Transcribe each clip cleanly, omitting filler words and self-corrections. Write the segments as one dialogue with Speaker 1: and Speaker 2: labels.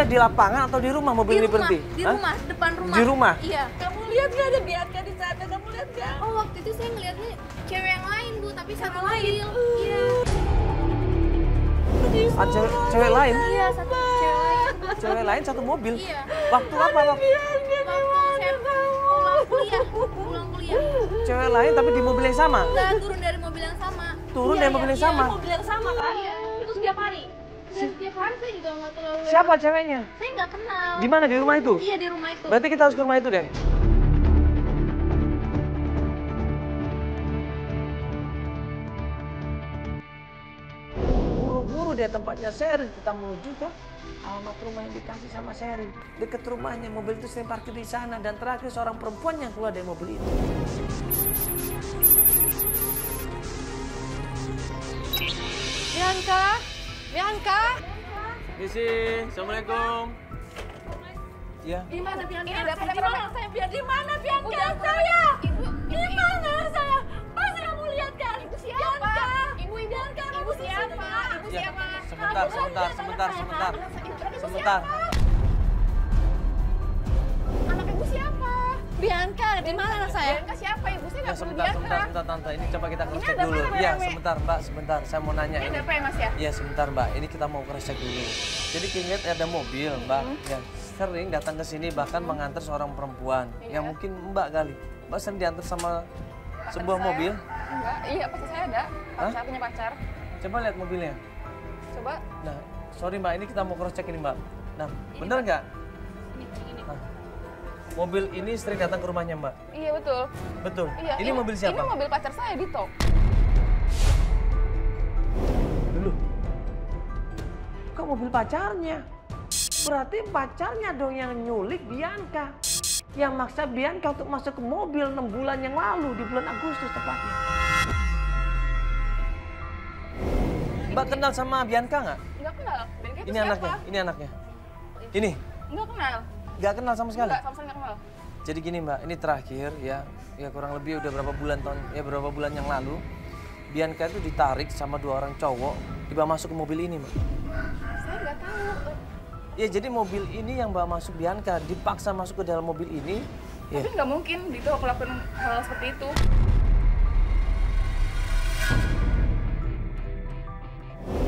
Speaker 1: di lapangan atau di rumah mobil ini berhenti?
Speaker 2: Di rumah, depan rumah.
Speaker 1: Di rumah?
Speaker 2: Iya.
Speaker 3: Kamu lihat nggak ada Bianca di sana? Kamu lihat nggak?
Speaker 2: Oh, waktu itu saya ngeliatnya cewek yang lain, Bu, tapi satu mobil. Iya.
Speaker 1: Cewek lain?
Speaker 2: Iya, satu cewek lain.
Speaker 1: Cewek lain satu mobil?
Speaker 2: Iya.
Speaker 1: Waktu apa?
Speaker 2: Waktu saya pulang kuliah.
Speaker 1: Cewek lain tapi di mobil yang sama?
Speaker 2: Enggak, turun dari mobil yang sama.
Speaker 1: Turun dari mobil yang sama?
Speaker 3: Mobil yang sama kan?
Speaker 2: Iya.
Speaker 3: Itu setiap hari.
Speaker 2: Dan setiap hari saya juga nggak terlalu...
Speaker 1: Siapa ceweknya?
Speaker 2: Saya nggak kenal.
Speaker 1: Di mana? Di rumah itu?
Speaker 2: Iya, di rumah itu.
Speaker 1: Berarti kita harus ke rumah itu deh. Buru-buru dia tempatnya Sherin, kita menuju ke alamat rumah yang dikasih sama Sherin. Dekat rumahnya, mobil itu sering parkir di sana. Dan terakhir seorang perempuan yang keluar dari mobil itu.
Speaker 3: Bianca, Bianca.
Speaker 1: Misi, Assalamualaikum. Ya.
Speaker 3: Di mana Bianca?
Speaker 2: Ini ada apa?
Speaker 3: Di mana saya? Di mana Bianca saya? Di mana saya? Pas kamu lihat kan?
Speaker 2: Ibu siapa?
Speaker 3: Ibu Bianca,
Speaker 2: Ibu siapa? Ibu
Speaker 1: Ya,
Speaker 2: siapa?
Speaker 1: Sebentar.
Speaker 2: Anak ibu siapa?
Speaker 3: Bianca, di mana anak saya?
Speaker 2: Bianca siapa? Ibu saya
Speaker 1: Ya,
Speaker 2: nggak perlu
Speaker 1: sebentar,
Speaker 2: Bianca.
Speaker 1: Tante. Ini coba kita cross check
Speaker 2: ada apa,
Speaker 1: dulu.
Speaker 2: rame-rame?
Speaker 1: Ya, sebentar, Mbak, sebentar. Saya mau nanya
Speaker 2: Ini
Speaker 1: ini.
Speaker 2: ada apa ya, Mas ya?
Speaker 1: Iya, sebentar, Mbak. Ini kita mau cross check dulu. Jadi ingat ada mobil, Mbak, yang sering datang ke sini bahkan mengantar seorang perempuan.
Speaker 2: Iya.
Speaker 1: Yang mungkin Mbak kali. Mbak sering diantar sama sebuah
Speaker 2: Saya?
Speaker 1: mobil.
Speaker 2: Enggak, iya pasti saya ada. Pacar, punya pacar.
Speaker 1: Coba lihat mobilnya.
Speaker 2: Coba.
Speaker 1: Nah, sorry Mbak, ini kita mau cross check ini, Mbak. Nah, bener nggak?
Speaker 2: Ini.
Speaker 1: Nah, mobil ini sering datang ke rumahnya, Mbak.
Speaker 2: Iya betul.
Speaker 1: Betul.
Speaker 2: Iya.
Speaker 1: Ini mobil siapa?
Speaker 2: Ini mobil pacar saya, Dito.
Speaker 1: Dulu. Kok mobil pacarnya? Berarti pacarnya dong yang nyulik Bianca. Yang maksa Bianca untuk masuk ke mobil 6 bulan yang lalu, di bulan Agustus tepatnya. Mbak kenal sama Bianca nggak?
Speaker 2: Enggak kenal. Bianca itu
Speaker 1: Ini
Speaker 2: siapa?
Speaker 1: anaknya, ini anaknya. Ini,
Speaker 2: Enggak kenal.
Speaker 1: nggak kenal sama sekali.
Speaker 2: Enggak, sama sekali enggak kenal.
Speaker 1: Jadi gini Mbak, ini terakhir ya kurang lebih udah berapa bulan yang lalu. Bianca itu ditarik sama 2 orang cowok, dibawa masuk ke mobil ini, Mbak.
Speaker 2: Saya nggak tahu.
Speaker 1: Ya jadi mobil ini yang bawa masuk Bianca, dipaksa masuk ke dalam mobil ini. Ya.
Speaker 2: Tapi nggak mungkin Dito melakukan hal seperti itu.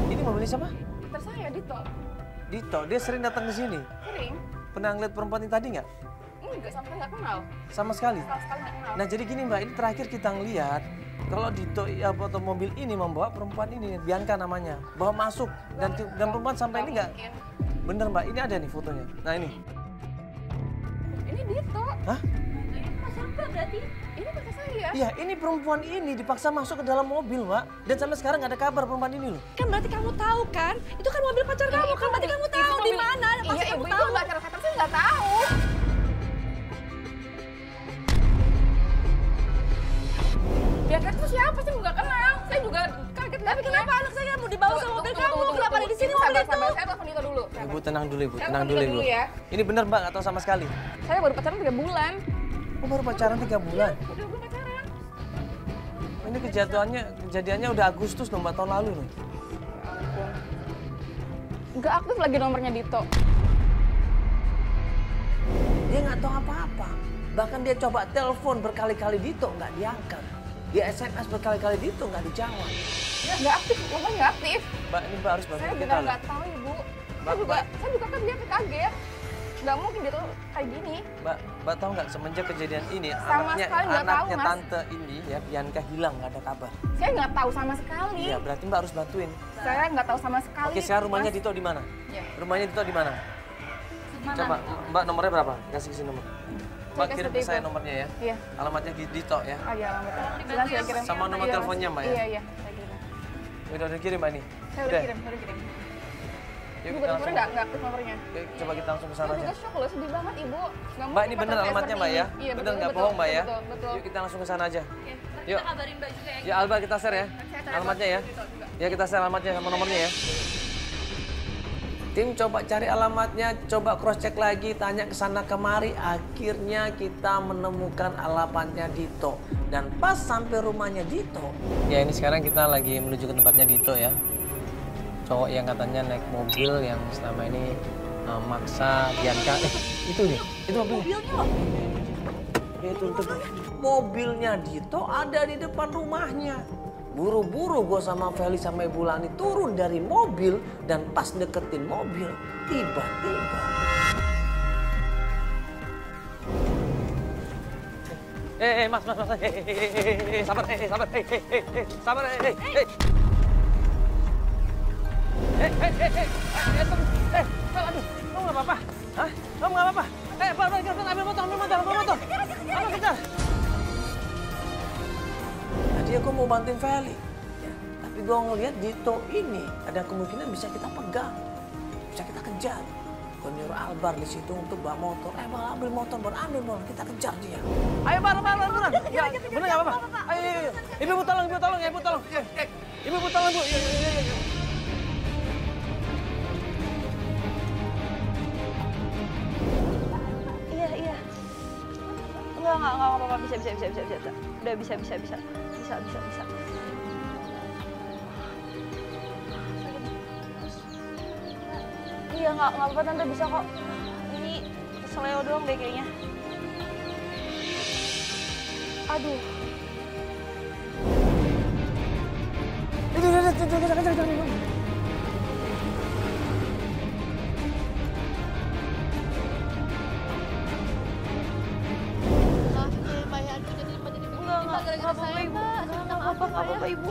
Speaker 1: Ini mobilnya siapa?
Speaker 2: Pacar saya, Dito.
Speaker 1: Dito, dia sering datang ke sini.
Speaker 2: Sering.
Speaker 1: Pernah ngeliat perempuan ini tadi nggak?
Speaker 2: Enggak, sama sekali nggak kenal.
Speaker 1: Sama sekali.
Speaker 2: Sama sekali nggak kenal.
Speaker 1: Nah jadi gini Mbak, ini terakhir kita ngeliat kalau Dito atau mobil ini membawa perempuan ini, Bianca namanya, bawa masuk dan perempuan sampai ini nggak?
Speaker 2: Mungkin.
Speaker 1: Bener Mbak, ini ada nih fotonya. Nah ini.
Speaker 2: Ini Dito.
Speaker 1: Hah?
Speaker 2: Ini pacar Mbak berarti? Ini pacar saya.
Speaker 1: Iya, ini perempuan ini dipaksa masuk ke dalam mobil, Mbak. Dan sampai sekarang nggak ada kabar perempuan ini loh.
Speaker 3: Kan berarti kamu tahu kan? Itu kan mobil pacar kamu kan? Berarti kamu tahu di mana? Pasti
Speaker 2: Iya,
Speaker 3: kamu
Speaker 2: ibu itu
Speaker 3: tahu.
Speaker 2: nggak cara saya nggak tahu. Bianca itu siapa sih? Nggak kenal. Saya juga kaget.
Speaker 3: Tapi kenapa anak saya mau dibawa sama mobil kamu? Kenapa ada di sini mobil itu?
Speaker 2: Sabar, saya telepon Dito dulu.
Speaker 1: Ibu tenang dulu, Ibu.
Speaker 2: Saya
Speaker 1: Tenang
Speaker 2: telepon
Speaker 1: dulu,
Speaker 2: Dito
Speaker 1: Ibu.
Speaker 2: dulu ya.
Speaker 1: Ini bener Mbak, nggak tahu sama sekali.
Speaker 2: Saya baru pacaran 3 bulan.
Speaker 1: Oh, baru pacaran 3 bulan?
Speaker 2: Udah gue pacaran.
Speaker 1: Ini kejadiannya udah Agustus loh, Mbak, tahun lalu loh.
Speaker 2: Nggak aktif lagi nomornya Dito.
Speaker 1: Dia nggak tahu apa-apa. Bahkan dia coba telepon berkali-kali Dito, nggak diangkat. Dia SMS berkali-kali Dito, nggak dijawab.
Speaker 2: Nggak aktif, nomornya nggak aktif.
Speaker 1: Mbak, ini Mbak harus bantu
Speaker 2: Saya
Speaker 1: kita
Speaker 2: benar
Speaker 1: loh.
Speaker 2: nggak tahu Ibu.
Speaker 1: Mbak.
Speaker 2: Saya juga kan dia kaget. Nggak mungkin dia tuh kayak gini.
Speaker 1: Mbak tahu nggak semenjak kejadian ini,
Speaker 2: Sama sekali nggak tahu,
Speaker 1: anaknya
Speaker 2: Mas.
Speaker 1: tante ini ya, Bianca hilang, nggak ada kabar.
Speaker 2: Saya nggak tahu sama sekali.
Speaker 1: Iya, berarti Mbak harus bantuin.
Speaker 2: Saya nggak tahu sama sekali.
Speaker 1: Oke, sekarang rumahnya
Speaker 2: Mas.
Speaker 1: Dito di mana?
Speaker 2: Iya.
Speaker 1: Rumahnya Dito di mana? Coba, Mbak nomornya berapa? Kasih sini nomor. Mbak
Speaker 2: kasih
Speaker 1: kirim ke
Speaker 2: Dito.
Speaker 1: saya nomornya ya.
Speaker 2: Iya.
Speaker 1: Alamatnya di Dito ya.
Speaker 2: Oh iya, alamatnya. Silakan saya kirim.
Speaker 1: Sama nomor
Speaker 2: Iya,
Speaker 1: teleponnya, Mbak, ya?
Speaker 2: Iya, iya. Saya kirim.
Speaker 1: Udah kirim Mbak ini.
Speaker 2: Saya udah kirim, saya udah kirim.
Speaker 1: Yuk,
Speaker 2: Ibu
Speaker 1: kita
Speaker 2: nomornya
Speaker 1: langsung.
Speaker 2: nggak aktif nomornya.
Speaker 1: Oke, coba kita langsung ke sana
Speaker 2: Saya
Speaker 1: aja.
Speaker 2: juga shock loh, sedih banget Ibu. Nggak
Speaker 1: Mbak,
Speaker 2: mungkin
Speaker 1: ini bener
Speaker 2: pacar saya
Speaker 1: alamatnya Mbak
Speaker 2: seperti
Speaker 1: ya?
Speaker 2: ini. Iya,
Speaker 1: Bener
Speaker 2: betul,
Speaker 1: nggak
Speaker 2: betul,
Speaker 1: bohong Mbak ya?
Speaker 2: Betul, betul.
Speaker 1: Yuk kita langsung ke sana aja.
Speaker 3: Kita
Speaker 1: Yuk.
Speaker 3: kabarin Mbak juga ya.
Speaker 1: Ya Alba kita share ya.
Speaker 2: Saya cari
Speaker 1: Alamatnya ya.
Speaker 2: Dito juga.
Speaker 1: Ya kita share alamatnya sama nomornya ya. Tim coba cari alamatnya, coba cross check lagi, tanya ke sana kemari. Akhirnya kita menemukan alamatnya Dito. Dan pas sampai rumahnya Dito. Ya ini sekarang kita lagi menuju ke tempatnya Dito ya. Cowok yang katanya naik mobil yang selama ini maksa Bianca. Itu nih, itu mobilnya. Itu. Mobilnya Dito ada di depan rumahnya. Buru-buru gue sama Feli sama Ibu Lani turun dari mobil dan pas deketin mobil, tiba-tiba. Mas, sabar, sabar, aduh, kamu nggak apa-apa? Hah? Kamu nggak apa-apa? Ambil motor. Apa kejar? Tadi aku mau bantuin Feli, ya, tapi gue ngeliat Dito ini ada kemungkinan bisa kita pegang, bisa kita kejar. Gue nyuruh Albar di situ untuk bawa motor. Bang, ambil motor, kita kejar dia. Ayo, Bar. Ya, bener nggak apa-apa? Ayo. Ibu tolong. Ibu tolong, Bu.
Speaker 3: Iya. Enggak apa-apa. Bisa. Udah bisa. Iya, nggak apa-apa Tante, bisa kok. Ini seleo doang deh kayaknya. Aduh.
Speaker 1: Itu.
Speaker 3: Nggak apa-apa Ibu.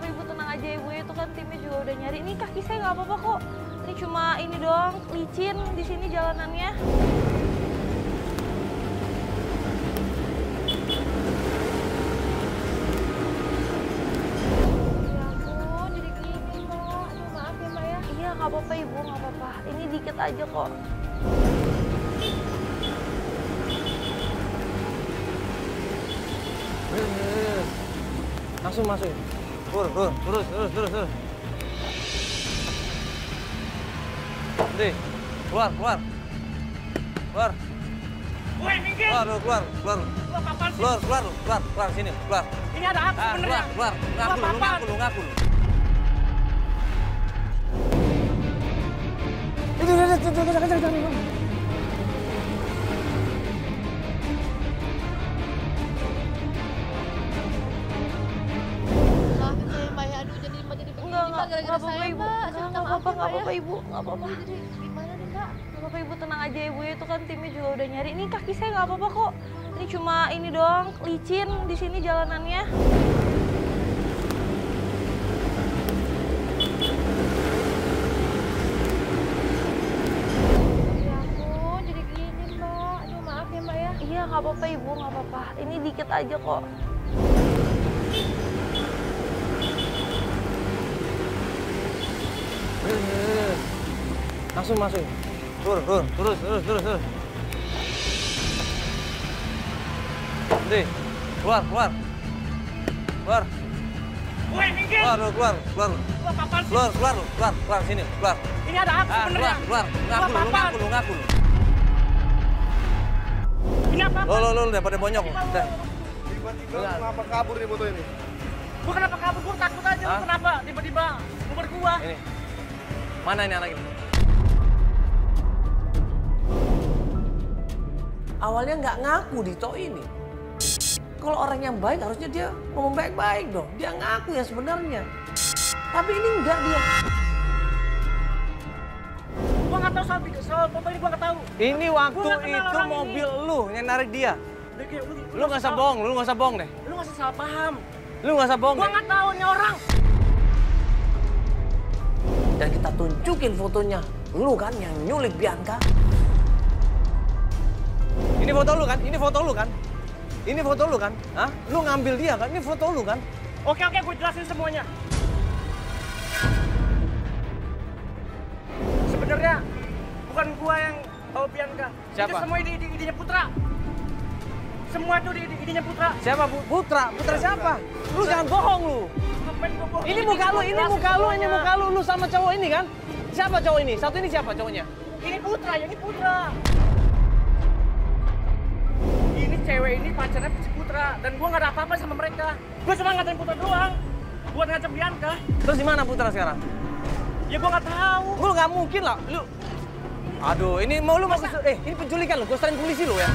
Speaker 3: Ibu tenang aja, Ibu itu kan timnya juga udah nyari. Ini kaki saya nggak apa-apa kok. Ini cuma ini doang, licin di sini jalanannya. Ya ampun, jadi gini Mbak. Aduh, maaf ya Mbak ya. Iya, nggak apa-apa Ibu, nggak apa-apa. Ini dikit aja kok.
Speaker 1: Langsung masukin. Terus. Nanti, keluar.
Speaker 2: Woi, minggir!
Speaker 1: Keluar. Keluar, sini, keluar.
Speaker 2: Ini ada apa sebenarnya?
Speaker 1: Keluar. Ngaku lu. Itu, kejar.
Speaker 3: Nggak apa-apa Ibu. Nggak apa-apa Ibu, tenang aja Ibu, itu kan timnya juga udah nyari. Ini kaki saya nggak apa-apa kok. Ini cuma ini doang, licin di sini jalanannya. Ya ampun, jadi gini Mbak. Aduh, maaf ya Mbak ya. Iya, nggak apa-apa Ibu, nggak apa-apa. Ini dikit aja kok.
Speaker 1: Langsung masukin. Terus. Nanti, keluar.
Speaker 2: Woi, minggir!
Speaker 1: Keluar. Keluar, sini, keluar.
Speaker 2: Ini ada apa sebenarnya?
Speaker 1: Keluar. Ngaku lu.
Speaker 2: Ini apa?
Speaker 1: Lo daripada bonyok.
Speaker 4: Tiba-tiba kenapa kabur nih motor ini?
Speaker 2: Gua kenapa kabur? Gua takut aja. Lu kenapa tiba-tiba nguber gua?
Speaker 1: Ini. Mana ini anak ini? Awalnya nggak ngaku Dito ini. Kalau orang yang baik harusnya dia ngomong baik-baik dong. Dia ngaku ya sebenarnya. Tapi ini enggak dia.
Speaker 2: Gua nggak tahu soal foto ini, gua nggak tahu.
Speaker 1: Ini waktu itu mobil lu yang narik dia. Lu nggak usah bohong deh.
Speaker 2: Lu nggak usah salah paham.
Speaker 1: Lu nggak usah bohong.
Speaker 2: Gua nggak tahu ini orang.
Speaker 1: Dan kita tunjukin fotonya. Lu kan yang nyulik Bianca. Ini foto lu kan? Hah? Lu ngambil dia kan? Ini foto lu kan?
Speaker 2: Oke, gue jelasin semuanya. Sebenarnya bukan gua yang bawa Bianca.
Speaker 1: Siapa?
Speaker 2: Itu semua idenya Putra. Semua itu idenya Putra.
Speaker 1: Siapa? Putra siapa? Lu jangan bohong lu.
Speaker 2: Ngapain gua bohong?
Speaker 1: Ini muka lu, lu sama cowok ini kan? Siapa cowok ini? Satu ini siapa cowoknya?
Speaker 2: Ini Putra. Ini cewek ini pacarnya si Putra, dan gua nggak ada apa-apa sama mereka. Gua cuma ngatain Putra doang, buat ngajak Bianca.
Speaker 1: Terus di mana Putra sekarang?
Speaker 5: Ya gua nggak tahu.
Speaker 1: Lu nggak mungkin lah. Lu. Aduh, ini mau lu ini penculikan lu. Gua serahin polisi lu ya.